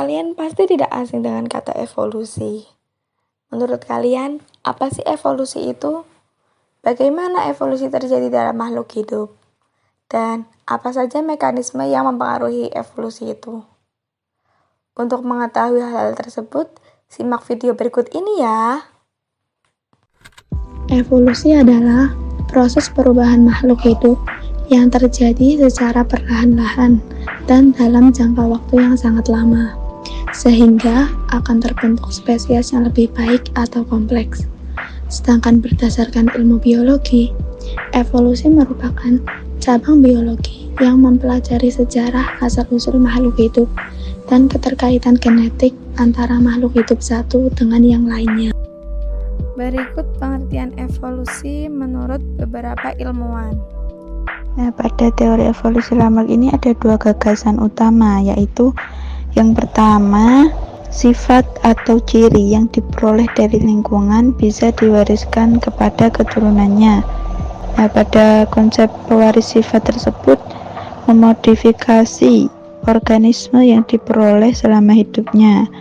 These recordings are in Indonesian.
Kalian pasti tidak asing dengan kata evolusi. Menurut kalian, apa sih evolusi itu? Bagaimana evolusi terjadi dalam makhluk hidup? Dan apa saja mekanisme yang mempengaruhi evolusi itu? Untuk mengetahui hal-hal tersebut, simak video berikut ini ya. Evolusi adalah proses perubahan makhluk hidup yang terjadi secara perlahan-lahan dan dalam jangka waktu yang sangat lama, sehingga akan terbentuk spesies yang lebih baik atau kompleks. Sedangkan berdasarkan ilmu biologi, evolusi merupakan cabang biologi yang mempelajari sejarah asal-usul makhluk hidup dan keterkaitan genetik antara makhluk hidup satu dengan yang lainnya. Berikut pengertian evolusi menurut beberapa ilmuwan. Pada teori evolusi Lamarck ini ada dua gagasan utama, yaitu yang pertama, sifat atau ciri yang diperoleh dari lingkungan bisa diwariskan kepada keturunannya. Pada konsep pewaris sifat tersebut memodifikasi organisme yang diperoleh selama hidupnya.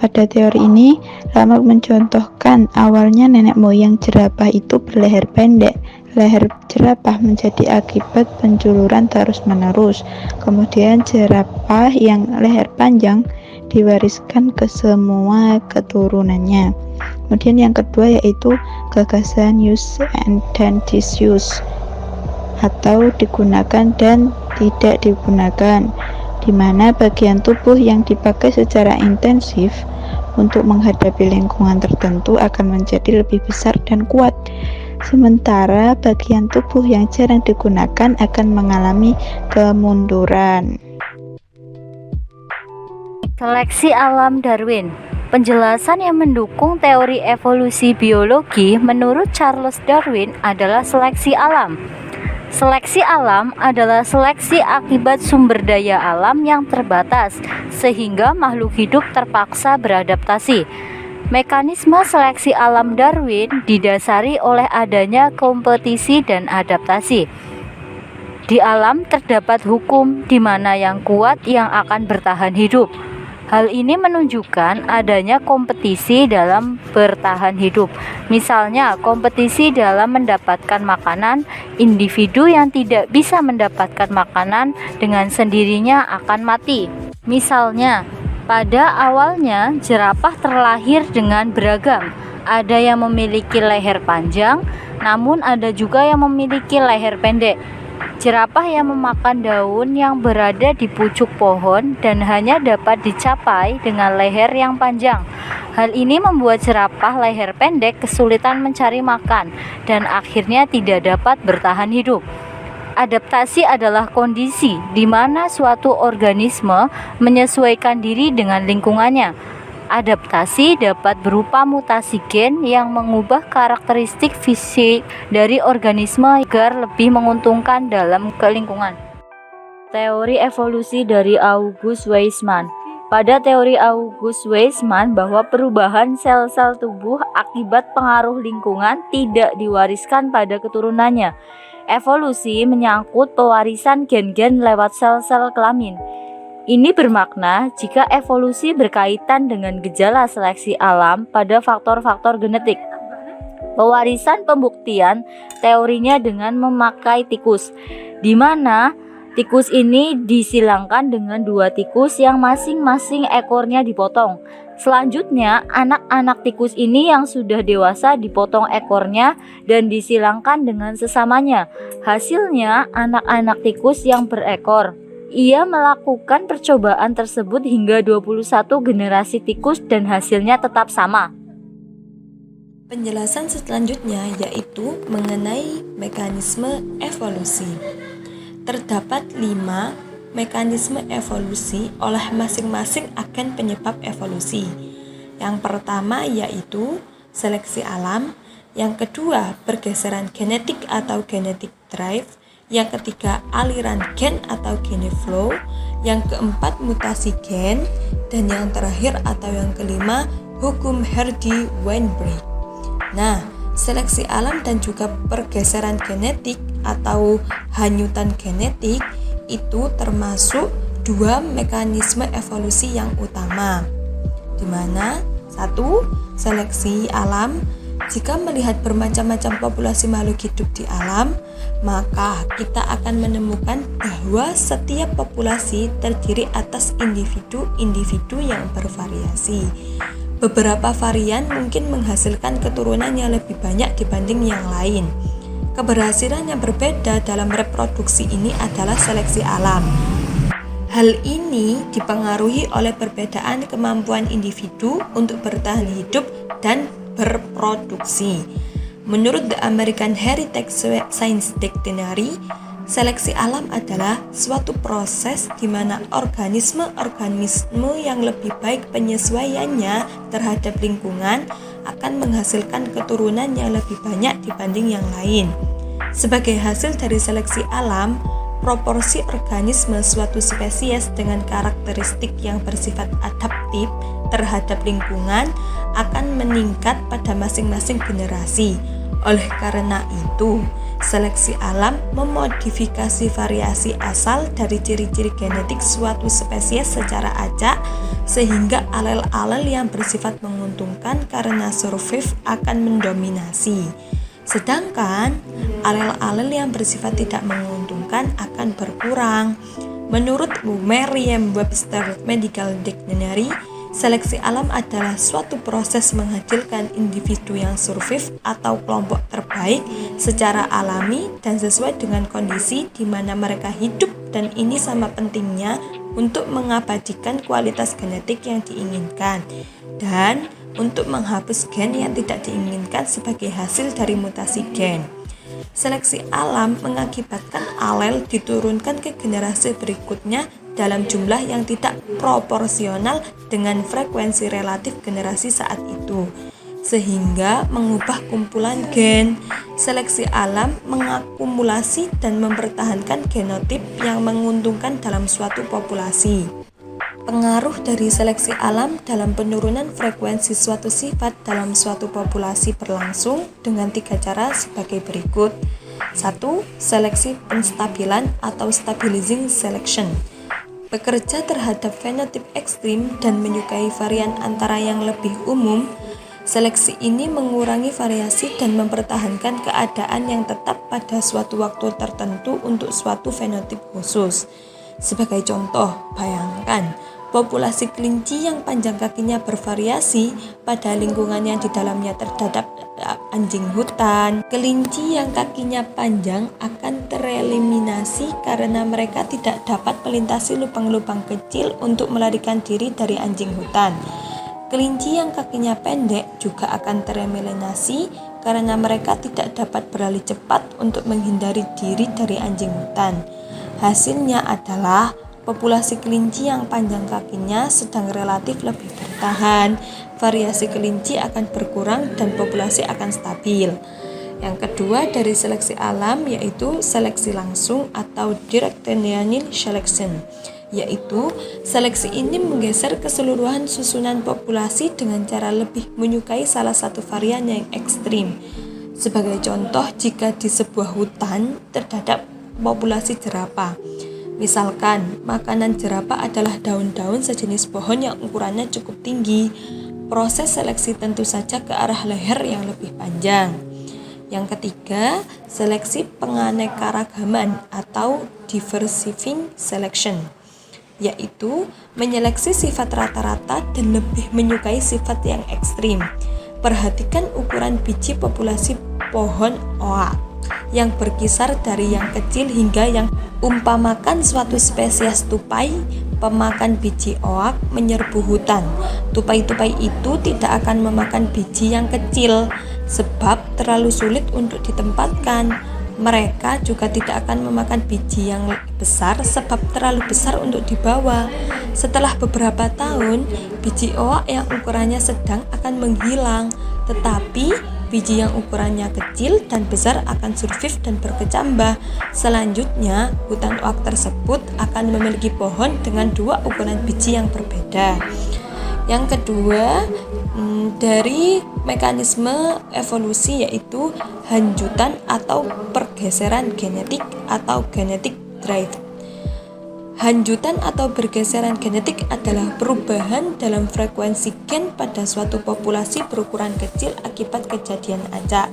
Pada teori ini, Lamarck mencontohkan awalnya nenek moyang jerapah itu berleher pendek. Leher jerapah menjadi akibat penjuluran terus-menerus. Kemudian jerapah yang leher panjang diwariskan ke semua keturunannya. Kemudian yang kedua yaitu gagasan use dan disuse, atau digunakan dan tidak digunakan, di mana bagian tubuh yang dipakai secara intensif untuk menghadapi lingkungan tertentu akan menjadi lebih besar dan kuat. Sementara bagian tubuh yang jarang digunakan akan mengalami kemunduran. Seleksi alam Darwin. Penjelasan yang mendukung teori evolusi biologi menurut Charles Darwin adalah seleksi alam. Seleksi alam adalah seleksi akibat sumber daya alam yang terbatas, sehingga makhluk hidup terpaksa beradaptasi. Mekanisme seleksi alam Darwin didasari oleh adanya kompetisi dan adaptasi. Di alam terdapat hukum di mana yang kuat yang akan bertahan hidup. Hal ini menunjukkan adanya kompetisi dalam bertahan hidup. Misalnya, kompetisi dalam mendapatkan makanan, individu yang tidak bisa mendapatkan makanan dengan sendirinya akan mati. Misalnya, pada awalnya jerapah terlahir dengan beragam. Ada yang memiliki leher panjang, namun ada juga yang memiliki leher pendek. Jerapah yang memakan daun yang berada di pucuk pohon dan hanya dapat dicapai dengan leher yang panjang. Hal ini membuat jerapah leher pendek kesulitan mencari makan dan akhirnya tidak dapat bertahan hidup. Adaptasi adalah kondisi di mana suatu organisme menyesuaikan diri dengan lingkungannya. Adaptasi dapat berupa mutasi gen yang mengubah karakteristik fisik dari organisme agar lebih menguntungkan dalam lingkungan. Teori evolusi dari August Weismann. Pada teori August Weismann bahwa perubahan sel-sel tubuh akibat pengaruh lingkungan tidak diwariskan pada keturunannya. Evolusi menyangkut pewarisan gen-gen lewat sel-sel kelamin. Ini bermakna jika evolusi berkaitan dengan gejala seleksi alam pada faktor-faktor genetik. Pewarisan pembuktian teorinya dengan memakai tikus, di mana tikus ini disilangkan dengan dua tikus yang masing-masing ekornya dipotong. Selanjutnya, anak-anak tikus ini yang sudah dewasa dipotong ekornya dan disilangkan dengan sesamanya. Hasilnya, anak-anak tikus yang berekor. Ia melakukan percobaan tersebut hingga 21 generasi tikus dan hasilnya tetap sama. Penjelasan selanjutnya yaitu mengenai mekanisme evolusi. Terdapat 5 mekanisme evolusi oleh masing-masing agen penyebab evolusi. Yang pertama yaitu seleksi alam, yang kedua pergeseran genetik atau genetic drive, yang ketiga aliran gen atau gene flow, yang keempat mutasi gen, dan yang terakhir atau yang kelima hukum Hardy-Weinberg. Nah, seleksi alam dan juga pergeseran genetik atau hanyutan genetik itu termasuk dua mekanisme evolusi yang utama, di mana 1. Seleksi alam. Jika melihat bermacam-macam populasi makhluk hidup di alam, maka kita akan menemukan bahwa setiap populasi terdiri atas individu-individu yang bervariasi. Beberapa varian mungkin menghasilkan keturunan yang lebih banyak dibanding yang lain. Keberhasilan yang berbeda dalam reproduksi ini adalah seleksi alam. Hal ini dipengaruhi oleh perbedaan kemampuan individu untuk bertahan hidup dan berproduksi. Menurut The American Heritage Science Dictionary, seleksi alam adalah suatu proses di mana organisme-organisme yang lebih baik penyesuaiannya terhadap lingkungan akan menghasilkan keturunan yang lebih banyak dibanding yang lain. Sebagai hasil dari seleksi alam, proporsi organisme suatu spesies dengan karakteristik yang bersifat adaptif terhadap lingkungan akan meningkat pada masing-masing generasi. Oleh karena itu, seleksi alam memodifikasi variasi asal dari ciri-ciri genetik suatu spesies secara acak, sehingga alel-alel yang bersifat menguntungkan karena survive akan mendominasi. Sedangkan alel-alel yang bersifat tidak menguntungkan akan berkurang. Menurut Merriam-Webster Medical Dictionary, seleksi alam adalah suatu proses menghasilkan individu yang survive atau kelompok terbaik secara alami dan sesuai dengan kondisi di mana mereka hidup, dan ini sama pentingnya untuk mengabadikan kualitas genetik yang diinginkan dan untuk menghapus gen yang tidak diinginkan sebagai hasil dari mutasi gen. Seleksi alam mengakibatkan alel diturunkan ke generasi berikutnya dalam jumlah yang tidak proporsional dengan frekuensi relatif generasi saat itu, sehingga mengubah kumpulan gen. Seleksi alam mengakumulasi dan mempertahankan genotip yang menguntungkan dalam suatu populasi. Pengaruh dari seleksi alam dalam penurunan frekuensi suatu sifat dalam suatu populasi berlangsung dengan 3 cara sebagai berikut. 1. Seleksi penstabilan atau stabilizing selection. Bekerja terhadap fenotip ekstrim dan menyukai varian antara yang lebih umum, seleksi ini mengurangi variasi dan mempertahankan keadaan yang tetap pada suatu waktu tertentu untuk suatu fenotip khusus. Sebagai contoh, bayangkan populasi kelinci yang panjang kakinya bervariasi pada lingkungan yang di dalamnya terdapat anjing hutan. Kelinci yang kakinya panjang akan tereliminasi karena mereka tidak dapat melintasi lubang-lubang kecil untuk melarikan diri dari anjing hutan. Kelinci yang kakinya pendek juga akan tereliminasi karena mereka tidak dapat berlari cepat untuk menghindari diri dari anjing hutan. Hasilnya adalah populasi kelinci yang panjang kakinya sedang relatif lebih bertahan, variasi kelinci akan berkurang dan populasi akan stabil. Yang kedua dari seleksi alam yaitu seleksi langsung atau direct linear selection, yaitu seleksi ini menggeser keseluruhan susunan populasi dengan cara lebih menyukai salah satu varian yang ekstrim. Sebagai contoh, jika di sebuah hutan terdapat populasi jerapah, misalkan makanan jerapah adalah daun-daun sejenis pohon yang ukurannya cukup tinggi, proses seleksi tentu saja ke arah leher yang lebih panjang. Yang ketiga, seleksi penganekaragaman atau diversifying selection, yaitu menyeleksi sifat rata-rata dan lebih menyukai sifat yang ekstrim. Perhatikan ukuran biji populasi pohon oak yang berkisar dari yang kecil hingga yang umpamakan suatu spesies tupai pemakan biji oak menyerbu hutan. Tupai-tupai itu tidak akan memakan biji yang kecil sebab terlalu sulit untuk ditempatkan. Mereka juga tidak akan memakan biji yang besar sebab terlalu besar untuk dibawa. Setelah beberapa tahun, biji oak yang ukurannya sedang akan menghilang, tetapi biji yang ukurannya kecil dan besar akan survive dan berkecambah. Selanjutnya, hutan oak tersebut akan memiliki pohon dengan 2 ukuran biji yang berbeda. Yang kedua, dari mekanisme evolusi yaitu hanjutan atau pergeseran genetik atau genetic drift. Hanjutan atau bergeseran genetik adalah perubahan dalam frekuensi gen pada suatu populasi berukuran kecil akibat kejadian acak.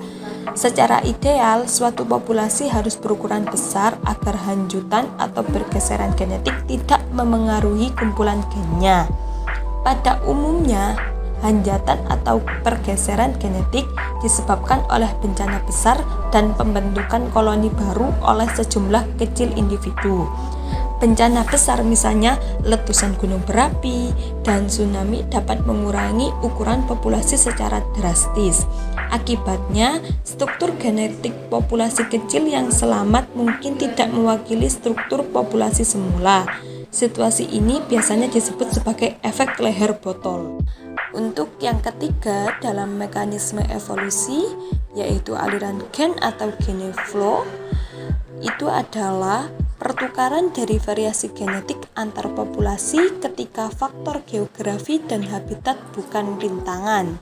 Secara ideal, suatu populasi harus berukuran besar agar hanjutan atau bergeseran genetik tidak memengaruhi kumpulan gennya. Pada umumnya, hanjatan atau pergeseran genetik disebabkan oleh bencana besar dan pembentukan koloni baru oleh sejumlah kecil individu. Bencana besar misalnya letusan gunung berapi dan tsunami dapat mengurangi ukuran populasi secara drastis. Akibatnya, struktur genetik populasi kecil yang selamat mungkin tidak mewakili struktur populasi semula. Situasi ini biasanya disebut sebagai efek leher botol. Untuk yang ketiga dalam mekanisme evolusi, yaitu aliran gen atau gene flow, itu adalah pertukaran dari variasi genetik antar populasi ketika faktor geografi dan habitat bukan rintangan.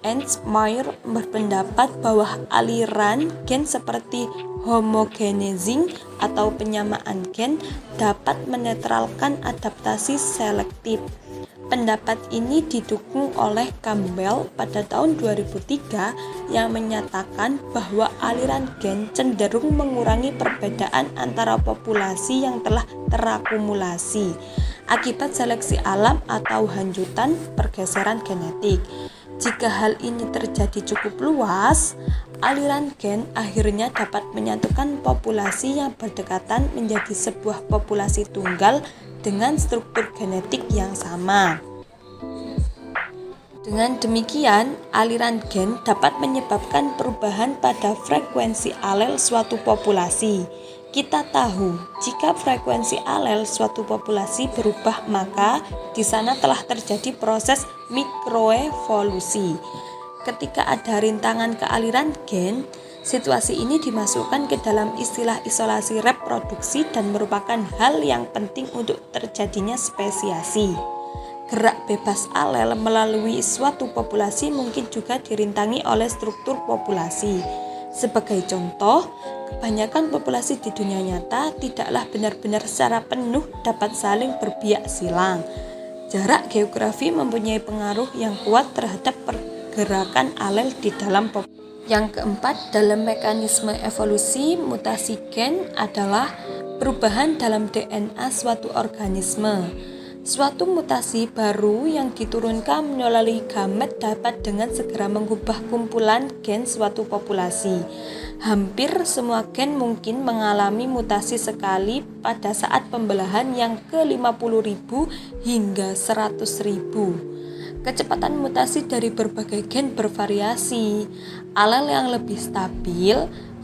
Ernst Mayr berpendapat bahwa aliran gen seperti homogenizing atau penyamaan gen dapat menetralkan adaptasi selektif. Pendapat ini didukung oleh Campbell pada tahun 2003 yang menyatakan bahwa aliran gen cenderung mengurangi perbedaan antara populasi yang telah terakumulasi akibat seleksi alam atau hanjutan pergeseran genetik. Jika hal ini terjadi cukup luas, aliran gen akhirnya dapat menyatukan populasi yang berdekatan menjadi sebuah populasi tunggal dengan struktur genetik yang sama. Dengan demikian, aliran gen dapat menyebabkan perubahan pada frekuensi alel suatu populasi. Kita tahu, jika frekuensi alel suatu populasi berubah, maka di sana telah terjadi proses mikroevolusi. Ketika ada rintangan ke aliran gen, situasi ini dimasukkan ke dalam istilah isolasi reproduksi dan merupakan hal yang penting untuk terjadinya spesiasi. Gerak bebas alel melalui suatu populasi mungkin juga dirintangi oleh struktur populasi. Sebagai contoh, kebanyakan populasi di dunia nyata tidaklah benar-benar secara penuh dapat saling berbiak silang. Jarak geografi mempunyai pengaruh yang kuat terhadap pergerakan alel di dalam populasi. Yang keempat, dalam mekanisme evolusi, mutasi gen adalah perubahan dalam DNA suatu organisme. Suatu mutasi baru yang diturunkan melalui gamet dapat dengan segera mengubah kumpulan gen suatu populasi. Hampir semua gen mungkin mengalami mutasi sekali pada saat pembelahan yang ke-50.000 hingga 100.000. Kecepatan mutasi dari berbagai gen bervariasi. Alel yang lebih stabil,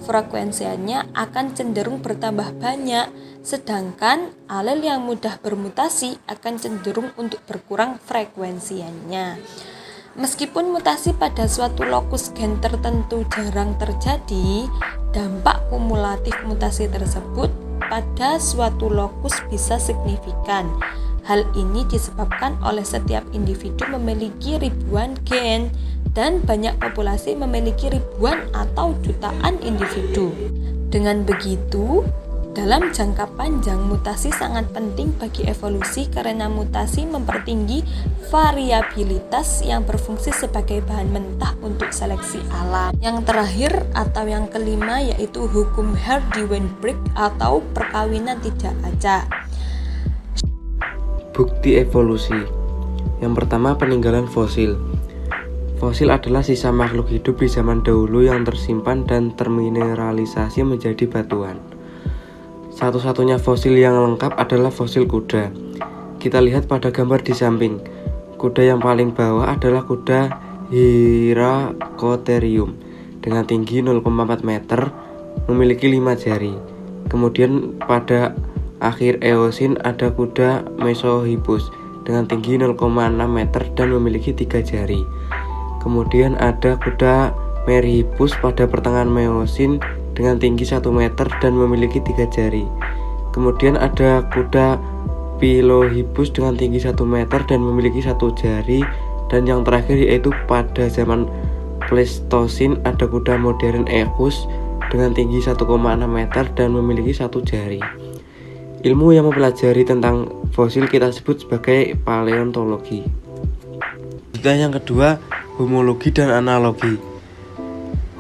frekuensinya akan cenderung bertambah banyak, sedangkan alel yang mudah bermutasi akan cenderung untuk berkurang frekuensinya. Meskipun mutasi pada suatu lokus gen tertentu jarang terjadi, dampak kumulatif mutasi tersebut pada suatu lokus bisa signifikan. Hal ini disebabkan oleh setiap individu memiliki ribuan gen dan banyak populasi memiliki ribuan atau jutaan individu. Dengan begitu, dalam jangka panjang mutasi sangat penting bagi evolusi karena mutasi mempertinggi variabilitas yang berfungsi sebagai bahan mentah untuk seleksi alam. Yang terakhir atau yang kelima yaitu hukum Hardy-Weinberg atau perkawinan tidak acak. Bukti evolusi. Yang pertama, peninggalan fosil. Fosil adalah sisa makhluk hidup di zaman dahulu yang tersimpan dan termineralisasi menjadi batuan. Satu-satunya fosil yang lengkap adalah fosil kuda. Kita lihat pada gambar di samping. Kuda yang paling bawah adalah kuda Hyracotherium dengan tinggi 0,4 meter, memiliki 5 jari. Kemudian pada akhir Eosin ada kuda Mesohippus dengan tinggi 0,6 meter dan memiliki 3 jari. Kemudian ada kuda Meryhippus pada pertengahan Meosin dengan tinggi 1 meter dan memiliki 3 jari. Kemudian ada kuda Pilohippus dengan tinggi 1 meter dan memiliki 1 jari. Dan yang terakhir yaitu pada zaman Pleistosin ada kuda modern Equus dengan tinggi 1,6 meter dan memiliki 1 jari. Ilmu yang mempelajari tentang fosil kita sebut sebagai paleontologi. Yang kedua, homologi dan analogi.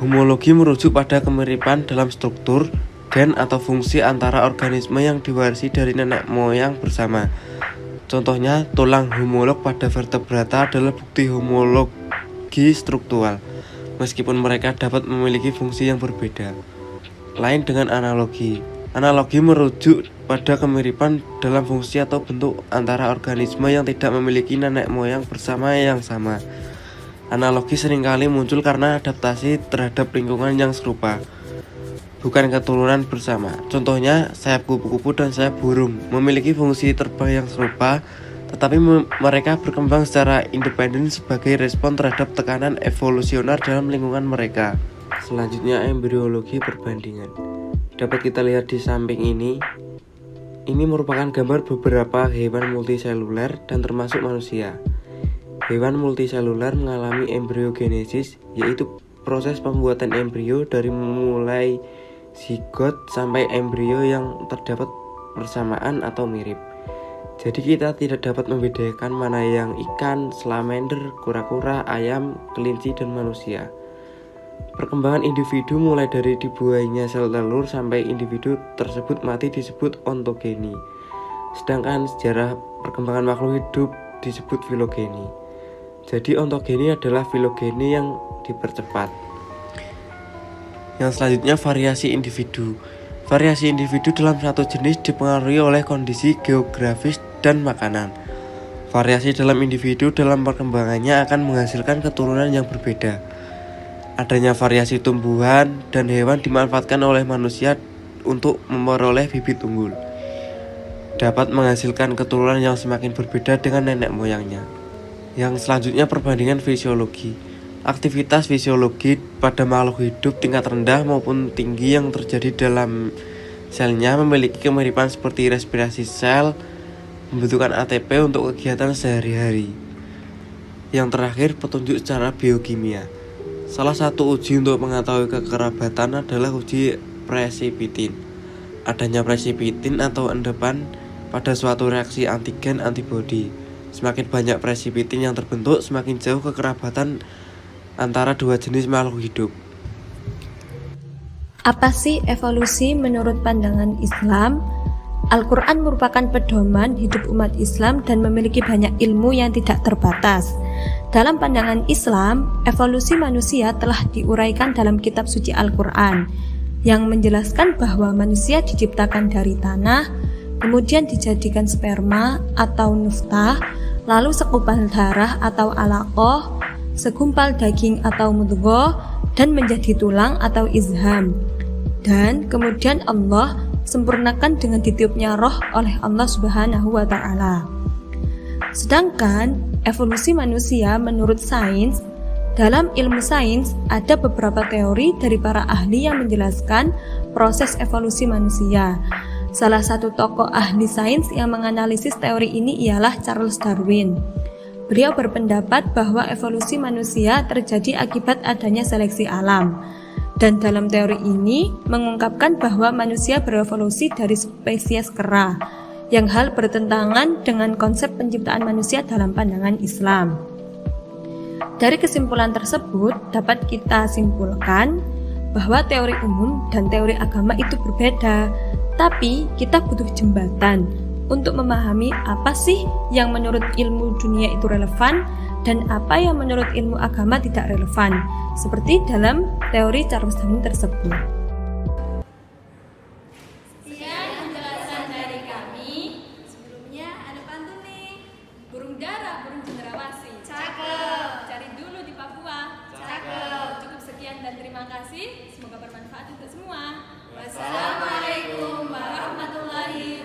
Homologi merujuk pada kemiripan dalam struktur, gen atau fungsi antara organisme yang diwarisi dari nenek moyang bersama. Contohnya, tulang homolog pada vertebrata adalah bukti homologi struktural, meskipun mereka dapat memiliki fungsi yang berbeda. Lain dengan analogi. Analogi merujuk pada kemiripan dalam fungsi atau bentuk antara organisme yang tidak memiliki nenek moyang bersama yang sama. Analogi seringkali muncul karena adaptasi terhadap lingkungan yang serupa, bukan keturunan bersama. Contohnya, sayap kupu-kupu dan sayap burung memiliki fungsi terbang yang serupa, tetapi mereka berkembang secara independen sebagai respon terhadap tekanan evolusioner dalam lingkungan mereka. Selanjutnya, embriologi perbandingan. Dapat kita lihat di samping ini. Ini merupakan gambar beberapa hewan multiseluler dan termasuk manusia. Hewan multiseluler mengalami embriogenesis, yaitu proses pembuatan embrio dari mulai zigot sampai embrio yang terdapat bersamaan atau mirip. Jadi kita tidak dapat membedakan mana yang ikan, salamander, kura-kura, ayam, kelinci, dan manusia. Perkembangan individu mulai dari dibuainya sel telur sampai individu tersebut mati disebut ontogeni. Sedangkan sejarah perkembangan makhluk hidup disebut filogeni. Jadi ontogeni adalah filogeni yang dipercepat. Yang selanjutnya, variasi individu. Variasi individu dalam satu jenis dipengaruhi oleh kondisi geografis dan makanan. Variasi dalam individu dalam perkembangannya akan menghasilkan keturunan yang berbeda. Adanya variasi tumbuhan dan hewan dimanfaatkan oleh manusia untuk memperoleh bibit unggul. Dapat menghasilkan keturunan yang semakin berbeda dengan nenek moyangnya. Yang selanjutnya, perbandingan fisiologi. Aktivitas fisiologi pada makhluk hidup tingkat rendah maupun tinggi yang terjadi dalam selnya memiliki kemiripan seperti respirasi sel, pembentukan ATP untuk kegiatan sehari-hari. Yang terakhir, petunjuk secara biokimia. Salah satu uji untuk mengetahui kekerabatan adalah uji presipitin. Adanya presipitin atau endepan pada suatu reaksi antigen antibodi. Semakin banyak presipitin yang terbentuk, semakin jauh kekerabatan antara dua jenis makhluk hidup. Apa sih evolusi menurut pandangan Islam? Al-Quran merupakan pedoman hidup umat Islam dan memiliki banyak ilmu yang tidak terbatas. Dalam pandangan Islam, evolusi manusia telah diuraikan dalam kitab suci Al-Quran yang menjelaskan bahwa manusia diciptakan dari tanah, kemudian dijadikan sperma atau nuftah, lalu segumpal darah atau alaqah, segumpal daging atau mudghah, dan menjadi tulang atau izham. Dan kemudian Allah sempurnakan dengan ditiupnya roh oleh Allah Subhanahu wa Ta'ala. Sedangkan evolusi manusia menurut sains, dalam ilmu sains ada beberapa teori dari para ahli yang menjelaskan proses evolusi manusia. Salah satu tokoh ahli sains yang menganalisis teori ini ialah Charles Darwin. Beliau berpendapat bahwa evolusi manusia terjadi akibat adanya seleksi alam. Dan dalam teori ini mengungkapkan bahwa manusia berevolusi dari spesies kera, yang hal bertentangan dengan konsep penciptaan manusia dalam pandangan Islam. Dari kesimpulan tersebut dapat kita simpulkan bahwa teori umum dan teori agama itu berbeda, tapi kita butuh jembatan untuk memahami apa sih yang menurut ilmu dunia itu relevan dan apa yang menurut ilmu agama tidak relevan, seperti dalam teori Charles Darwin tersebut. Sekian penjelasan dari kami. Sebelumnya ada pantun nih. Burung dara, burung cendrawasih. Cakep. Cari dulu di Papua. Cakep. Cukup sekian dan terima kasih. Semoga bermanfaat untuk semua. Wassalamualaikum warahmatullahi wabarakatuh.